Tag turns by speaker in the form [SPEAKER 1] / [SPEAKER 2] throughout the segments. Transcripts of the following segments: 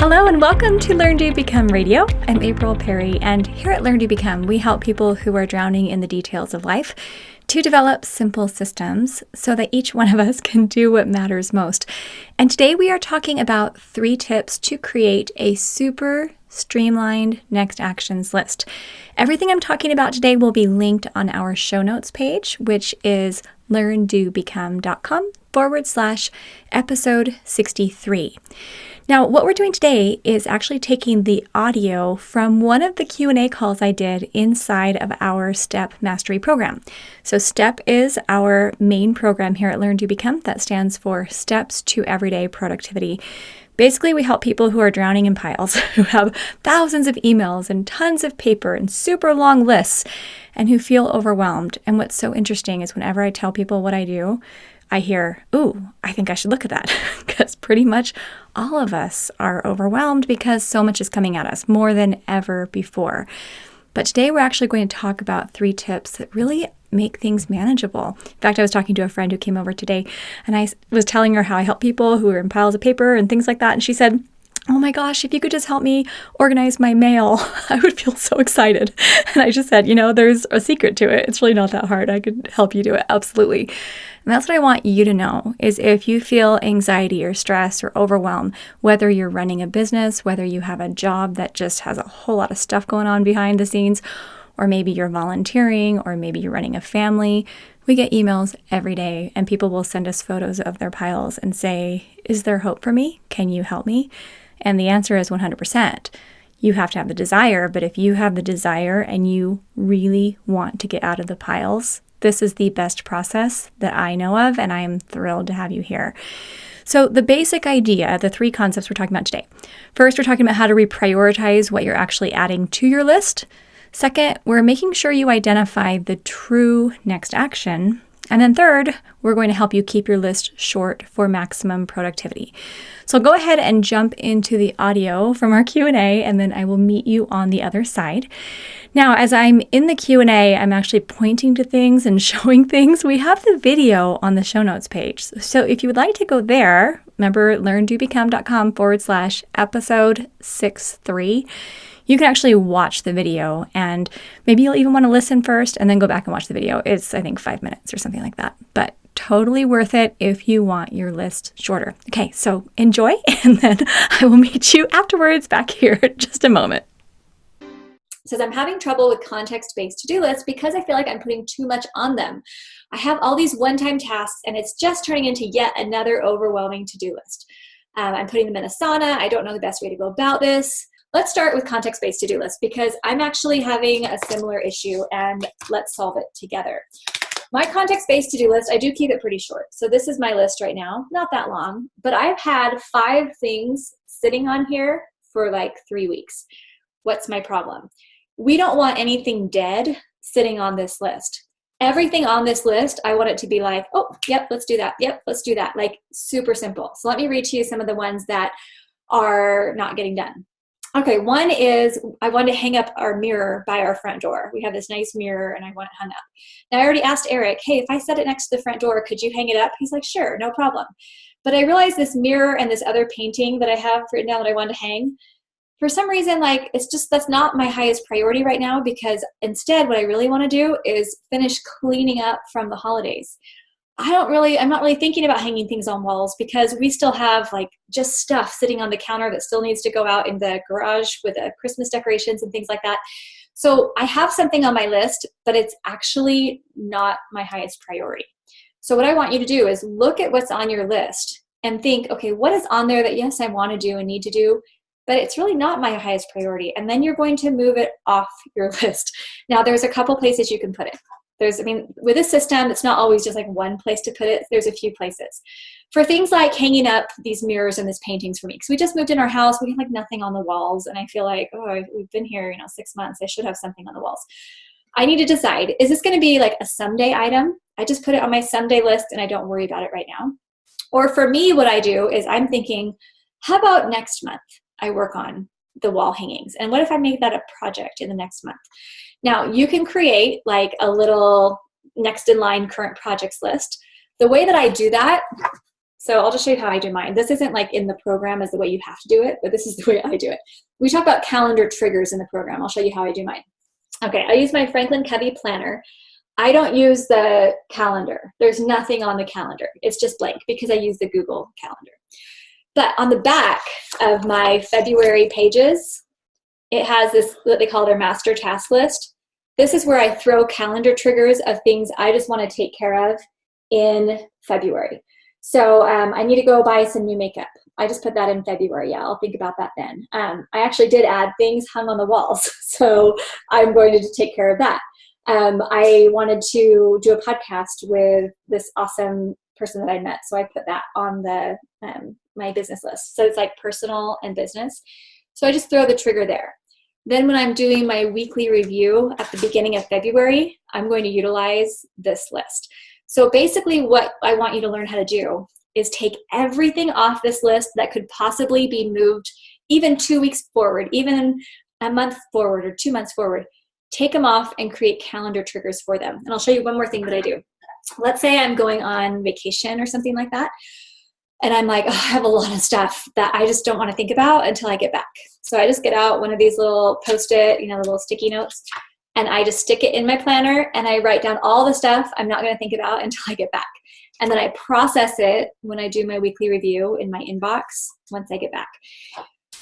[SPEAKER 1] Hello and welcome to Learn, Do, Become Radio. I'm April Perry, and here at Learn, Do, Become, we help people who are drowning in the details of life to develop simple systems so that each one of us can do what matters most. And today we are talking about 3 tips to create a super streamlined next actions list. Everything I'm talking about today will be linked on our show notes page, which is learndobecome.com/episode 63. Now, what we're doing today is actually taking the audio from one of the Q&A calls I did inside of our STEP Mastery program. So STEP is our main program here at Learn, Do, Become. That stands for Steps to Everyday Productivity. Basically, we help people who are drowning in piles, who have thousands of emails and tons of paper and super long lists, and who feel overwhelmed. And what's so interesting is whenever I tell people what I do, I hear, ooh, I think I should look at that, because pretty much all of us are overwhelmed because so much is coming at us, more than ever before. But today we're actually going to talk about 3 tips that really make things manageable. In fact, I was talking to a friend who came over today, and I was telling her how I help people who are in piles of paper and things like that, and she said, oh my gosh, if you could just help me organize my mail, I would feel so excited. And I just said, there's a secret to it. It's really not that hard. I could help you do it. Absolutely. And that's what I want you to know is if you feel anxiety or stress or overwhelm, whether you're running a business, whether you have a job that just has a whole lot of stuff going on behind the scenes, or maybe you're volunteering, or maybe you're running a family, we get emails every day and people will send us photos of their piles and say, is there hope for me? Can you help me? And the answer is 100%. You have to have the desire, but if you have the desire and you really want to get out of the piles, this is the best process that I know of, and I am thrilled to have you here. So the basic idea, the 3 concepts we're talking about today. First, we're talking about how to reprioritize what you're actually adding to your list. Second, we're making sure you identify the true next action. And then third, we're going to help you keep your list short for maximum productivity. So go ahead and jump into the audio from our Q&A, and then I will meet you on the other side. Now, as I'm in the Q&A, I'm actually pointing to things and showing things. We have the video on the show notes page. So if you would like to go there, remember learndobecome.com/episode 63. You can actually watch the video, and maybe you'll even want to listen first and then go back and watch the video. It's, I think, 5 minutes or something like that, but totally worth it if you want your list shorter. Okay, so enjoy, and then I will meet you afterwards back here in just a moment. It says, I'm having trouble with context-based to-do lists because I feel like I'm putting too much on them. I have all these one-time tasks, and it's just turning into yet another overwhelming to-do list. I'm putting them in a sauna. I don't know the best way to go about this. Let's start with context-based to-do lists because I'm actually having a similar issue, and let's solve it together. My context-based to-do list, I do keep it pretty short. So this is my list right now, not that long, but I've had 5 things sitting on here for like 3 weeks. What's my problem? We don't want anything dead sitting on this list. Everything on this list, I want it to be like, oh, yep, let's do that. Yep, let's do that. Like super simple. So let me read to you some of the ones that are not getting done. Okay, one is I wanted to hang up our mirror by our front door. We have this nice mirror and I want it hung up. Now I already asked Eric, hey, if I set it next to the front door, could you hang it up? He's like, sure, no problem. But I realized this mirror and this other painting that I have written down that I wanted to hang, for some reason, like it's just, that's not my highest priority right now because instead what I really want to do is finish cleaning up from the holidays. I'm not really thinking about hanging things on walls because we still have like just stuff sitting on the counter that still needs to go out in the garage with Christmas decorations and things like that. So I have something on my list, but it's actually not my highest priority. So what I want you to do is look at what's on your list and think, okay, what is on there that yes, I want to do and need to do, but it's really not my highest priority. And then you're going to move it off your list. Now there's a couple places you can put it. With this system, it's not always just like one place to put it. There's a few places. For things like hanging up these mirrors and these paintings for me, because we just moved in our house, we have like nothing on the walls, and I feel like, oh, we've been here, 6 months. I should have something on the walls. I need to decide, is this going to be like a someday item? I just put it on my someday list and I don't worry about it right now. Or for me, what I do is I'm thinking, how about next month I work on the wall hangings? And what if I make that a project in the next month? Now, you can create like a little next in line current projects list. The way that I do that,
[SPEAKER 2] So I'll just show you how I do mine. This isn't like in the program as the way you have to do it, but this is the way I do it. We talk about calendar triggers in the program. I'll show you how I do mine. Okay, I use my Franklin Covey planner. I don't use the calendar. There's nothing on the calendar. It's just blank because I use the Google Calendar. But on the back of my February pages, it has this, what they call their master task list. This is where I throw calendar triggers of things I just want to take care of in February. So I need to go buy some new makeup. I just put that in February. Yeah, I'll think about that then. I actually did add things hung on the walls. So I'm going to take care of that. I wanted to do a podcast with this awesome person that I met. So I put that on the my business list. So it's like personal and business. So I just throw the trigger there. Then when I'm doing my weekly review at the beginning of February, I'm going to utilize this list. So basically what I want you to learn how to do is take everything off this list that could possibly be moved even 2 weeks forward, even a month forward or 2 months forward. Take them off and create calendar triggers for them. And I'll show you one more thing that I do. Let's say I'm going on vacation or something like that. And I'm like, oh, I have a lot of stuff that I just don't want to think about until I get back. So I just get out one of these little Post-it, the little sticky notes, and I just stick it in my planner and I write down all the stuff I'm not going to think about until I get back. And then I process it when I do my weekly review in my inbox once I get back.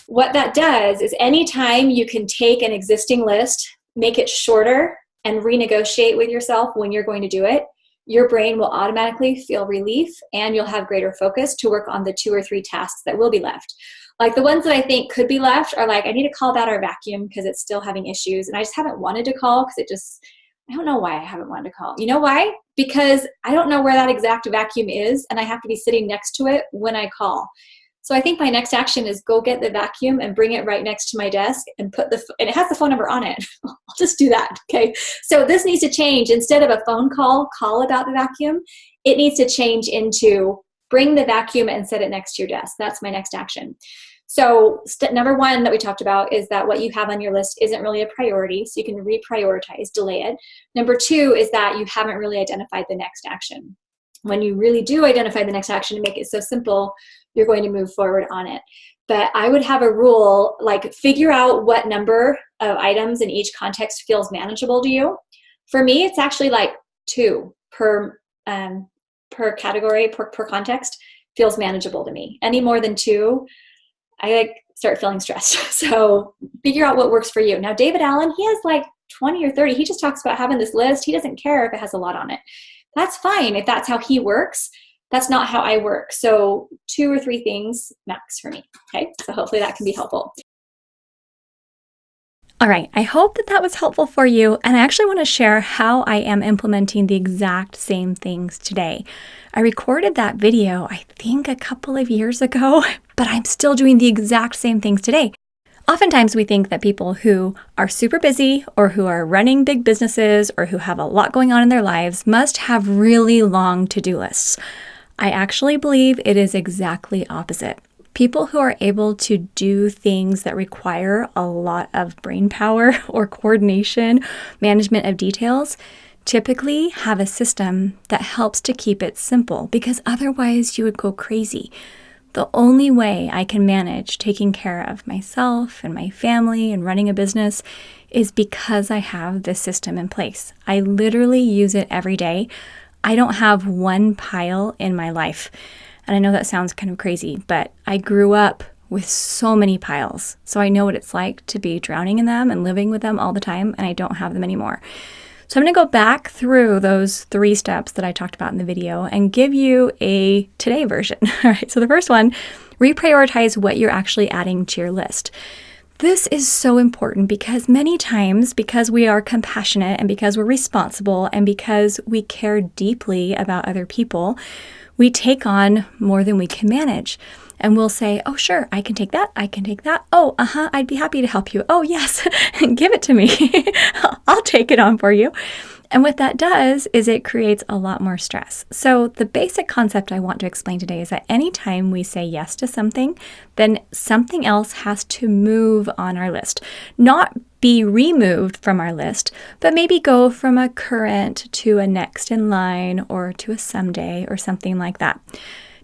[SPEAKER 2] What that does is anytime you can take an existing list, make it shorter, and renegotiate with yourself when you're going to do it, your brain will automatically feel relief and you'll have greater focus to work on the 2 or 3 tasks that will be left. Like the ones that I think could be left are like, I need to call about our vacuum because it's still having issues. And I just haven't wanted to call because I don't know why I haven't wanted to call. You know why? Because I don't know where that exact vacuum is and I have to be sitting next to it when I call. So I think my next action is go get the vacuum and bring it right next to my desk and and it has the phone number on it. I'll just do that, okay? So this needs to change. Instead of a phone call about the vacuum, it needs to change into bring the vacuum and set it next to your desk. That's my next action. So step number 1 that we talked about is that what you have on your list isn't really a priority, so you can reprioritize, delay it. Number 2 is that you haven't really identified the next action. When you really do identify the next action and make it so simple, you're going to move forward on it. But I would have a rule, like figure out what number of items in each context feels manageable to you. For me, it's actually like 2 per category, per context feels manageable to me. Any more than 2, I start feeling stressed. So figure out what works for you. Now, David Allen, he has like 20 or 30. He just talks about having this list. He doesn't care if it has a lot on it. That's fine if that's how he works. That's not how I work. So 2 or 3 things max for me. Okay, so hopefully that can be helpful.
[SPEAKER 1] All right, I hope that was helpful for you, and I actually want to share how I am implementing the exact same things today. I recorded that video, I think a couple of years ago, but I'm still doing the exact same things today. Oftentimes we think that people who are super busy or who are running big businesses or who have a lot going on in their lives must have really long to-do lists. I actually believe it is exactly opposite. People who are able to do things that require a lot of brain power or coordination, management of details, typically have a system that helps to keep it simple because otherwise you would go crazy. The only way I can manage taking care of myself and my family and running a business is because I have this system in place. I literally use it every day. I don't have one pile in my life. And I know that sounds kind of crazy, but I grew up with so many piles. So I know what it's like to be drowning in them and living with them all the time, and I don't have them anymore. So I'm going to go back through those 3 steps that I talked about in the video and give you a today version. All right, so the first one, reprioritize what you're actually adding to your list. This is so important because many times, because we are compassionate and because we're responsible and because we care deeply about other people, we take on more than we can manage. And we'll say, oh, sure, I can take that. I can take that. Oh, I'd be happy to help you. Oh, yes, give it to me. I'll take it on for you. And what that does is it creates a lot more stress. So the basic concept I want to explain today is that anytime we say yes to something, then something else has to move on our list. Not be removed from our list, but maybe go from a current to a next in line or to a someday or something like that.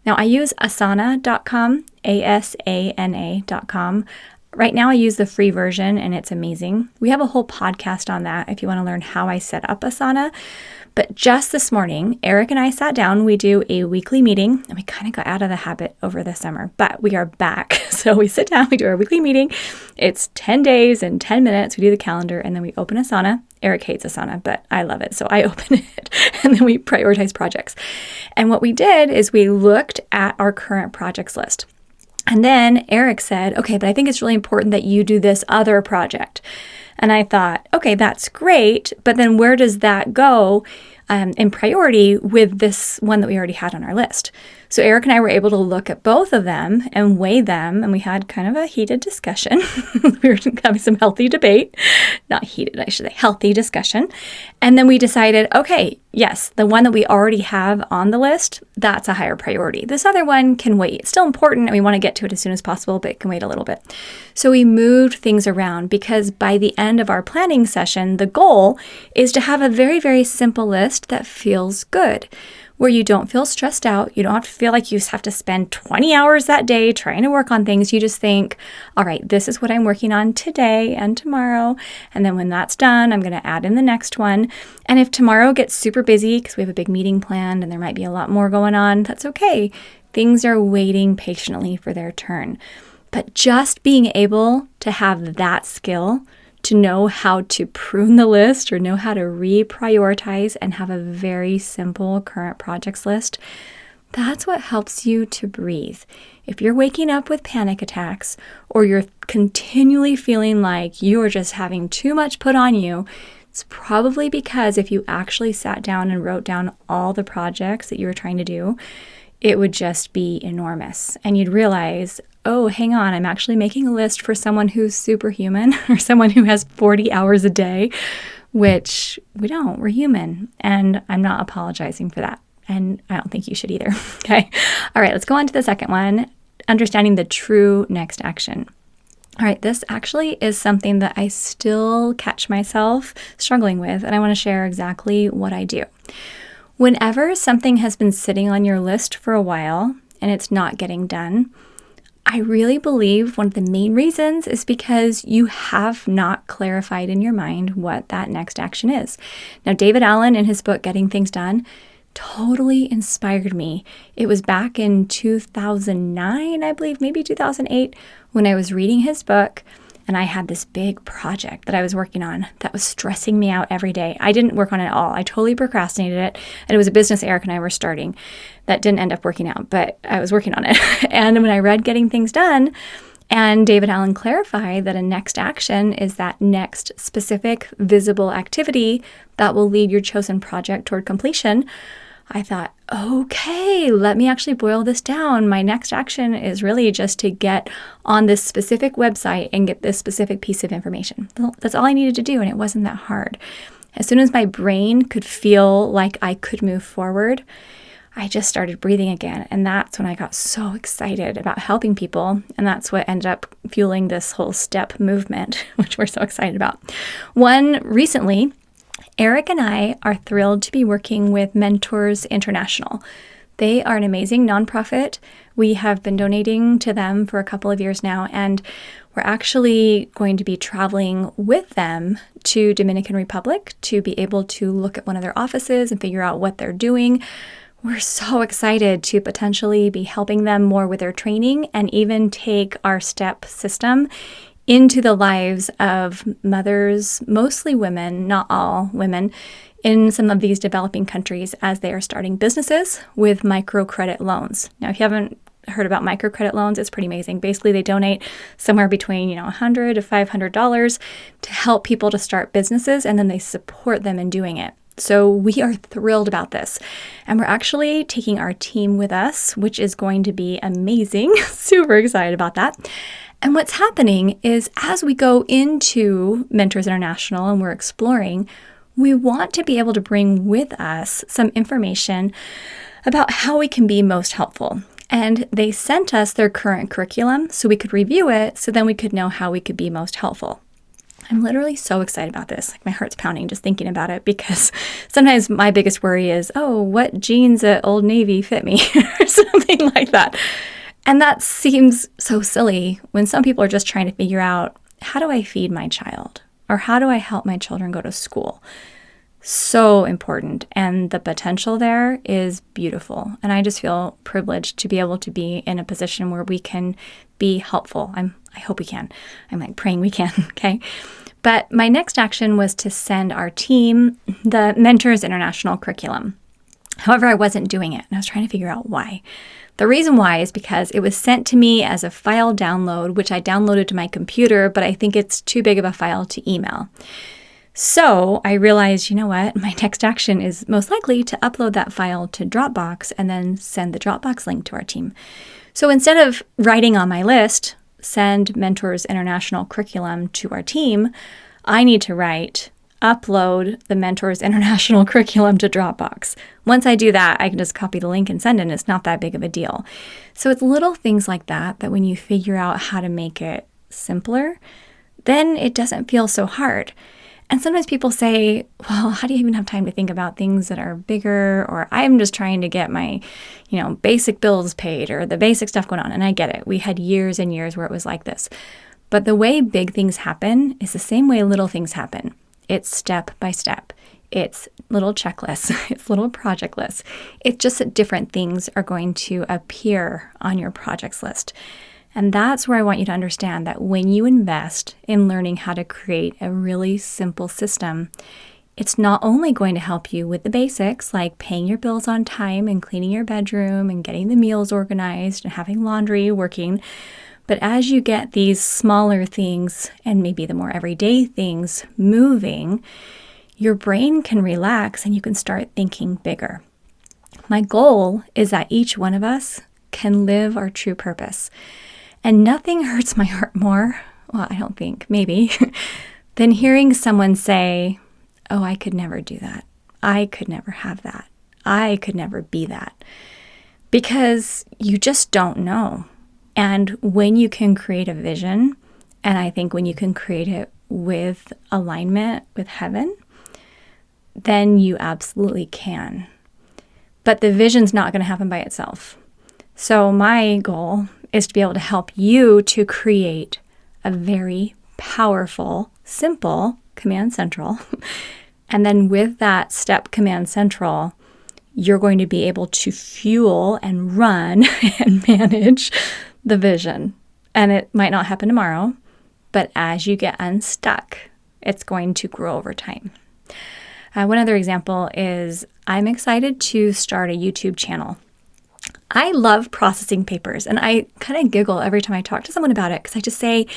[SPEAKER 1] Now, I use asana.com, asana.com. Right now, I use the free version and it's amazing. We have a whole podcast on that if you want to learn how I set up Asana. But just this morning, Eric and I sat down. We do a weekly meeting, and we kind of got out of the habit over the summer, but we are back. So we sit down, we do our weekly meeting. It's 10 days and 10 minutes. We do the calendar, and then we open Asana. Eric hates Asana, but I love it. So I open it, and then we prioritize projects. And what we did is we looked at our current projects list. And then Eric said, okay, but I think it's really important that you do this other project. And I thought, okay, that's great, but then where does that go in priority with this one that we already had on our list? So Eric and I were able to look at both of them and weigh them, and we had kind of a heated discussion. We were having some healthy debate, not heated, I should say, healthy discussion. And then we decided, okay, yes, the one that we already have on the list, that's a higher priority. This other one can wait. It's still important, and we want to get to it as soon as possible, but it can wait a little bit. So we moved things around because by the end of our planning session, the goal is to have a very, very simple list that feels good, where you don't feel stressed out. You don't have to feel like you have to spend 20 hours that day trying to work on things. You just think, all right, this is what I'm working on today and tomorrow. And then when that's done, I'm going to add in the next one. And if tomorrow gets super busy because we have a big meeting planned and there might be a lot more going on, that's okay. Things are waiting patiently for their turn. But just being able to have that skill to know how to prune the list or know how to reprioritize and have a very simple current projects list, that's what helps you to breathe. If you're waking up with panic attacks or you're continually feeling like you are just having too much put on you, it's probably because if you actually sat down and wrote down all the projects that you were trying to do, it would just be enormous. And you'd realize, oh, hang on, I'm actually making a list for someone who's superhuman or someone who has 40 hours a day, which we don't. We're human. And I'm not apologizing for that. And I don't think you should either. Okay. All right, let's go on to the second one, understanding the true next action. All right, this actually is something that I still catch myself struggling with, and I want to share exactly what I do. Whenever something has been sitting on your list for a while and it's not getting done, I really believe one of the main reasons is because you have not clarified in your mind what that next action is. Now, David Allen, in his book, Getting Things Done, totally inspired me. It was back in 2009, I believe, maybe 2008, when I was reading his book. And I had this big project that I was working on that was stressing me out every day. I didn't work on it at all. I totally procrastinated it. And it was a business Eric and I were starting that didn't end up working out, but I was working on it. And when I read Getting Things Done, and David Allen clarified that a next action is that next specific visible activity that will lead your chosen project toward completion, I thought, okay, let me actually boil this down. My next action is really just to get on this specific website and get this specific piece of information. That's all I needed to do, and it wasn't that hard. As soon as my brain could feel like I could move forward, I just started breathing again. And that's when I got so excited about helping people. And that's what ended up fueling this whole STEP movement, which we're so excited about. One recently, Eric and I are thrilled to be working with Mentors International. They are an amazing nonprofit. We have been donating to them for a couple of years now, and we're actually going to be traveling with them to Dominican Republic to be able to look at one of their offices and figure out what they're doing. We're so excited to potentially be helping them more with their training and even take our STEP system into the lives of mothers, mostly women, not all women, in some of these developing countries as they are starting businesses with microcredit loans. Now, if you haven't heard about microcredit loans, it's pretty amazing. Basically, they donate somewhere between $100 to $500 to help people to start businesses, and then they support them in doing it. So we are thrilled about this. And we're actually taking our team with us, which is going to be amazing. Super excited about that. And what's happening is as we go into Mentors International and we're exploring, we want to be able to bring with us some information about how we can be most helpful. And they sent us their current curriculum so we could review it so then we could know how we could be most helpful. I'm literally so excited about this. Like my heart's pounding just thinking about it, because sometimes my biggest worry is, oh, what jeans at Old Navy fit me or something like that. And that seems so silly when some people are just trying to figure out, how do I feed my child? Or how do I help my children go to school? So important. And the potential there is beautiful. And I just feel privileged to be able to be in a position where we can be helpful. I hope we can. I'm like praying we can. Okay. But my next action was to send our team the Mentors International curriculum. However, I wasn't doing it, and I was trying to figure out why. The reason why is because it was sent to me as a file download, which I downloaded to my computer, but I think it's too big of a file to email. So I realized, you know what, my next action is most likely to upload that file to Dropbox and then send the Dropbox link to our team. So instead of writing on my list, send Mentors International curriculum to our team, I need to write, upload the Mentors International curriculum to Dropbox. Once I do that, I can just copy the link and send it, and it's not that big of a deal. So it's little things like that when you figure out how to make it simpler, then it doesn't feel so hard. And sometimes people say, well, how do you even have time to think about things that are bigger? Or I'm just trying to get my, basic bills paid or the basic stuff going on. And I get it. We had years and years where it was like this. But the way big things happen is the same way little things happen. It's step by step. It's little checklists. It's little project lists. It's just that different things are going to appear on your projects list. And that's where I want you to understand that when you invest in learning how to create a really simple system, it's not only going to help you with the basics, like paying your bills on time and cleaning your bedroom and getting the meals organized and having laundry working, but as you get these smaller things and maybe the more everyday things moving, your brain can relax and you can start thinking bigger. My goal is that each one of us can live our true purpose. And nothing hurts my heart more, well, I don't think, maybe, than hearing someone say, oh, I could never do that. I could never have that. I could never be that. Because you just don't know. And when you can create a vision, and I think when you can create it with alignment with heaven, then you absolutely can. But the vision's not going to happen by itself. So my goal is to be able to help you to create a very powerful, simple Command Central. And then with that step Command Central, you're going to be able to fuel and run and manage the vision. And it might not happen tomorrow, but as you get unstuck, it's going to grow over time. One other example is I'm excited to start a YouTube channel. I love processing papers, and I kind of giggle every time I talk to someone about it because I just say,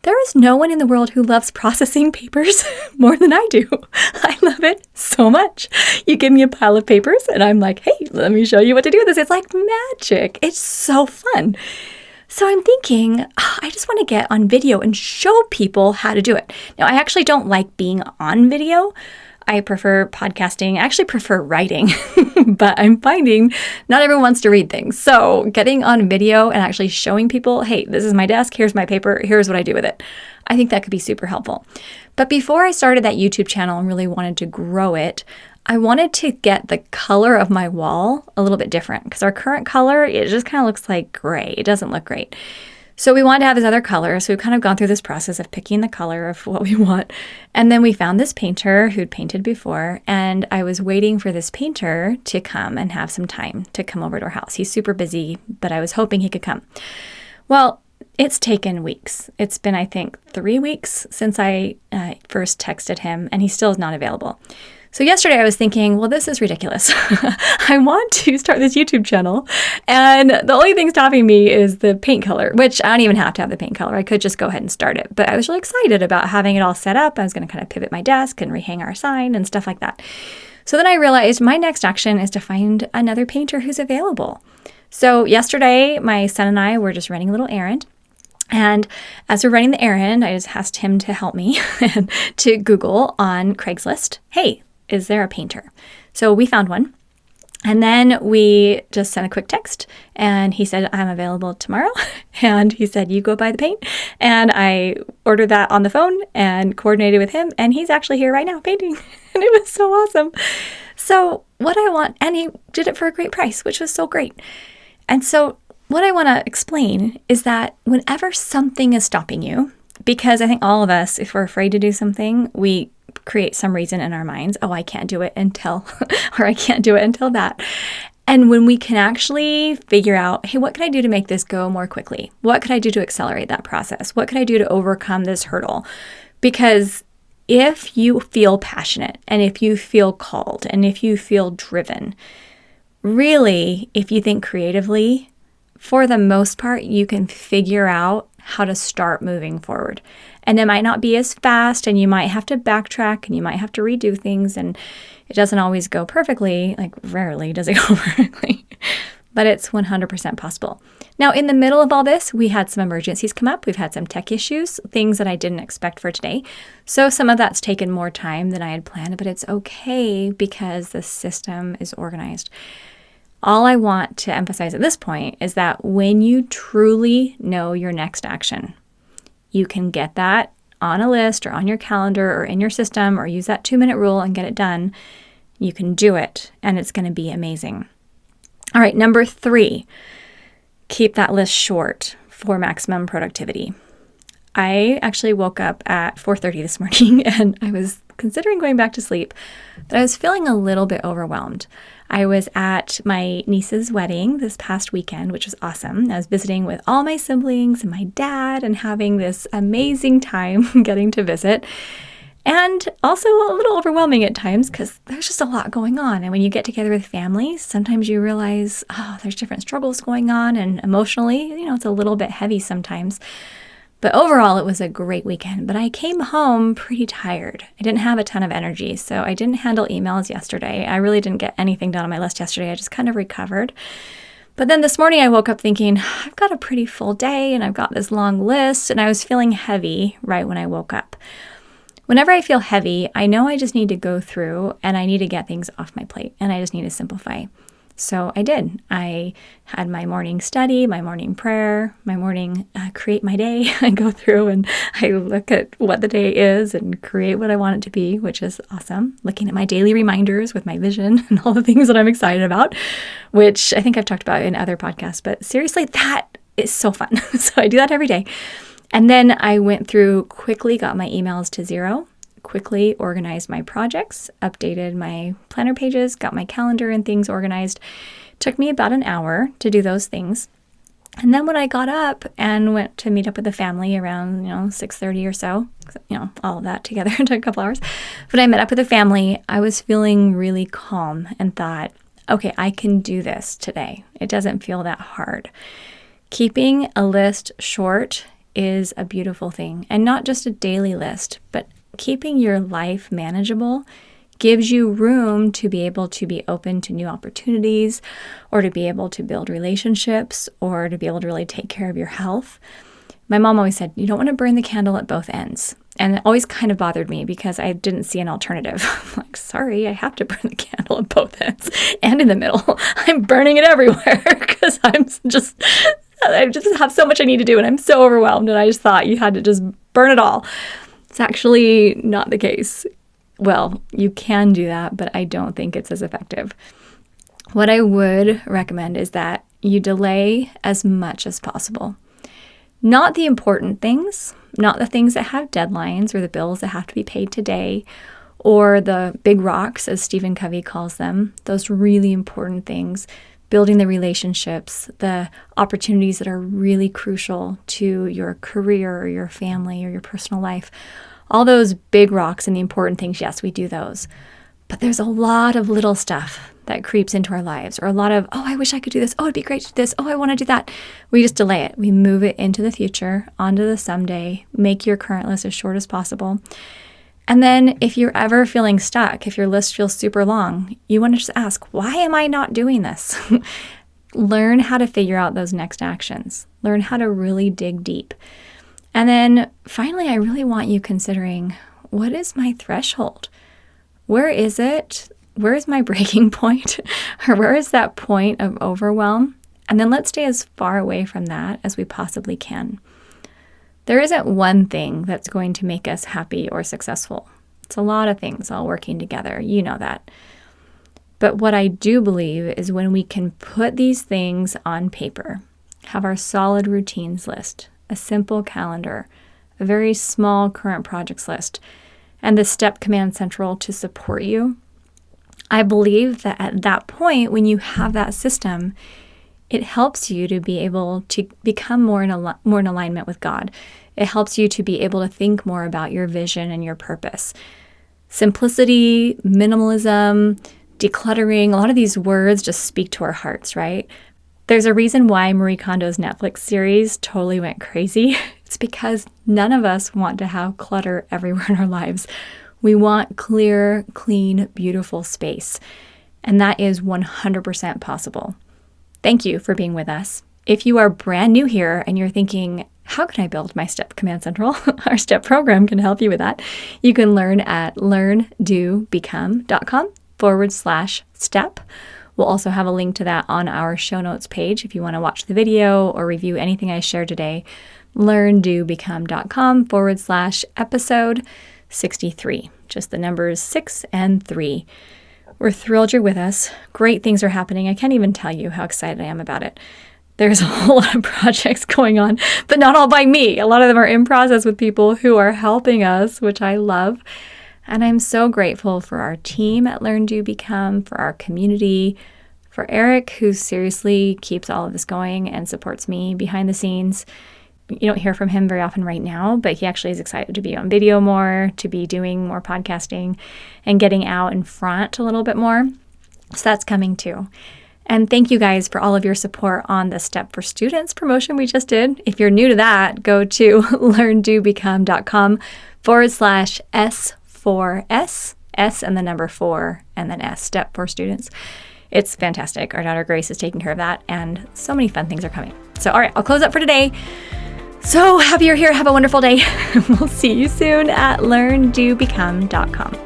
[SPEAKER 1] there is no one in the world who loves processing papers more than I do. I love it so much. You give me a pile of papers, and I'm like, hey, let me show you what to do with this. It's like magic. It's so fun. So I'm thinking, I just want to get on video and show people how to do it. Now, I actually don't like being on video. I prefer podcasting. I actually prefer writing, but I'm finding not everyone wants to read things. So getting on video and actually showing people, hey, this is my desk, here's my paper, here's what I do with it. I think that could be super helpful. But before I started that YouTube channel and really wanted to grow it, I wanted to get the color of my wall a little bit different because our current color, it just kind of looks like gray. It doesn't look great. So we wanted to have this other color. So we've kind of gone through this process of picking the color of what we want. And then we found this painter who'd painted before. And I was waiting for this painter to come and have some time to come over to our house. He's super busy, but I was hoping he could come. Well, it's taken weeks. It's been, I think, 3 weeks since I first texted him, and he still is not available. So yesterday I was thinking, well, this is ridiculous. I want to start this YouTube channel, and the only thing stopping me is the paint color, which I don't even have to have the paint color. I could just go ahead and start it. But I was really excited about having it all set up. I was going to kind of pivot my desk and rehang our sign and stuff like that. So then I realized my next action is to find another painter who's available. So yesterday, my son and I were just running a little errand. And as we're running the errand, I just asked him to help me and to Google on Craigslist, hey, is there a painter? So we found one. And then we just sent a quick text and he said, I'm available tomorrow. And he said, you go buy the paint. And I ordered that on the phone and coordinated with him. And he's actually here right now painting. And it was so awesome. So what I want, and he did it for a great price, which was so great. And so what I want to explain is that whenever something is stopping you, because I think all of us, if we're afraid to do something, we create some reason in our minds, oh, I can't do it until, or I can't do it until that. And when we can actually figure out, hey, what could I do to make this go more quickly? What could I do to accelerate that process? What could I do to overcome this hurdle? Because if you feel passionate and if you feel called and if you feel driven, really, if you think creatively, for the most part, you can figure out how to start moving forward. And it might not be as fast and you might have to backtrack and you might have to redo things and it doesn't always go perfectly, like rarely does it go perfectly, but it's 100% possible. Now, in the middle of all this, we had some emergencies come up. We've had some tech issues, things that I didn't expect for today. So some of that's taken more time than I had planned, but it's okay because the system is organized. All I want to emphasize at this point is that when you truly know your next action, you can get that on a list or on your calendar or in your system or use that 2-minute rule and get it done. You can do it and it's going to be amazing. All right, number 3, keep that list short for maximum productivity. I actually woke up at 4:30 this morning and I was considering going back to sleep, but I was feeling a little bit overwhelmed. I was at my niece's wedding this past weekend, which was awesome. I was visiting with all my siblings and my dad and having this amazing time getting to visit. And also a little overwhelming at times because there's just a lot going on. And when you get together with family, sometimes you realize, oh, there's different struggles going on. And emotionally, it's a little bit heavy sometimes. But overall, it was a great weekend. But I came home pretty tired. I didn't have a ton of energy, so I didn't handle emails yesterday. I really didn't get anything done on my list yesterday. I just kind of recovered. But then this morning I woke up thinking, I've got a pretty full day and I've got this long list, and I was feeling heavy right when I woke up. Whenever I feel heavy, I know I just need to go through and I need to get things off my plate and I just need to simplify. So I did. I had my morning study, my morning prayer, my morning create my day. I go through and I look at what the day is and create what I want it to be, which is awesome. Looking at my daily reminders with my vision and all the things that I'm excited about, which I think I've talked about in other podcasts. But seriously, that is so fun. So I do that every day. And then I went through, quickly got my emails to 0, quickly organized my projects, updated my planner pages, got my calendar and things organized. Took me about an hour to do those things. And then when I got up and went to meet up with the family around, 6:30 or so, all of that together took a couple hours. But I met up with the family, I was feeling really calm and thought, okay, I can do this today. It doesn't feel that hard. Keeping a list short is a beautiful thing, and not just a daily list, but keeping your life manageable gives you room to be able to be open to new opportunities, or to be able to build relationships, or to be able to really take care of your health. My mom always said, you don't want to burn the candle at both ends. And it always kind of bothered me because I didn't see an alternative. I'm like, sorry, I have to burn the candle at both ends and in the middle. I'm burning it everywhere because I just have so much I need to do and I'm so overwhelmed. And I just thought you had to just burn it all. It's actually not the case. Well, you can do that, but I don't think it's as effective. What I would recommend is that you delay as much as possible. Not the important things, not the things that have deadlines or the bills that have to be paid today, or the big rocks, as Stephen Covey calls them, those really important things, building the relationships, the opportunities that are really crucial to your career or your family or your personal life. All those big rocks and the important things, yes, we do those. But there's a lot of little stuff that creeps into our lives, or a lot of, oh, I wish I could do this. Oh, it'd be great to do this. Oh, I want to do that. We just delay it. We move it into the future, onto the someday. Make your current list as short as possible. And then if you're ever feeling stuck, if your list feels super long, you want to just ask, why am I not doing this? Learn how to figure out those next actions. Learn how to really dig deep. And then finally, I really want you considering, what is my threshold? Where is it where is my breaking point? Or where is that point of overwhelm? And then let's stay as far away from that as we possibly can. There isn't one thing that's going to make us happy or successful. It's a lot of things all working together. You know that. But what I do believe is when we can put these things on paper, have our solid routines list, a simple calendar, a very small current projects list, and the step command central to support you, I believe that at that point, when you have that system, it helps you to be able to become more in alignment with God. It helps you to be able to think more about your vision and your purpose. Simplicity, minimalism, decluttering, a lot of these words just speak to our hearts, right? There's a reason why Marie Kondo's Netflix series totally went crazy. It's because none of us want to have clutter everywhere in our lives. We want clear, clean, beautiful space. And that is 100% possible. Thank you for being with us. If you are brand new here and you're thinking, how can I build my Step Command Central? Our STEP program can help you with that. You can learn at learndobecome.com/step. We'll also have a link to that on our show notes page if you want to watch the video or review anything I shared today. learndobecome.com/episode 63. Just the numbers 6 and 3. We're thrilled you're with us. Great things are happening. I can't even tell you how excited I am about it. There's a whole lot of projects going on, but not all by me. A lot of them are in process with people who are helping us, which I love. And I'm so grateful for our team at Learn, Do, Become, for our community, for Eric, who seriously keeps all of this going and supports me behind the scenes. You don't hear from him very often right now, but he actually is excited to be on video more, to be doing more podcasting and getting out in front a little bit more. So that's coming too. And thank you guys for all of your support on the Step for Students promotion we just did. If you're new to that, go to learndobecome.com/S4S, S and the number 4 and then S, Step for Students. It's fantastic. Our daughter Grace is taking care of that, and so many fun things are coming. So, all right, I'll close up for today. So happy you're here. Have a wonderful day. We'll see you soon at learndobecome.com.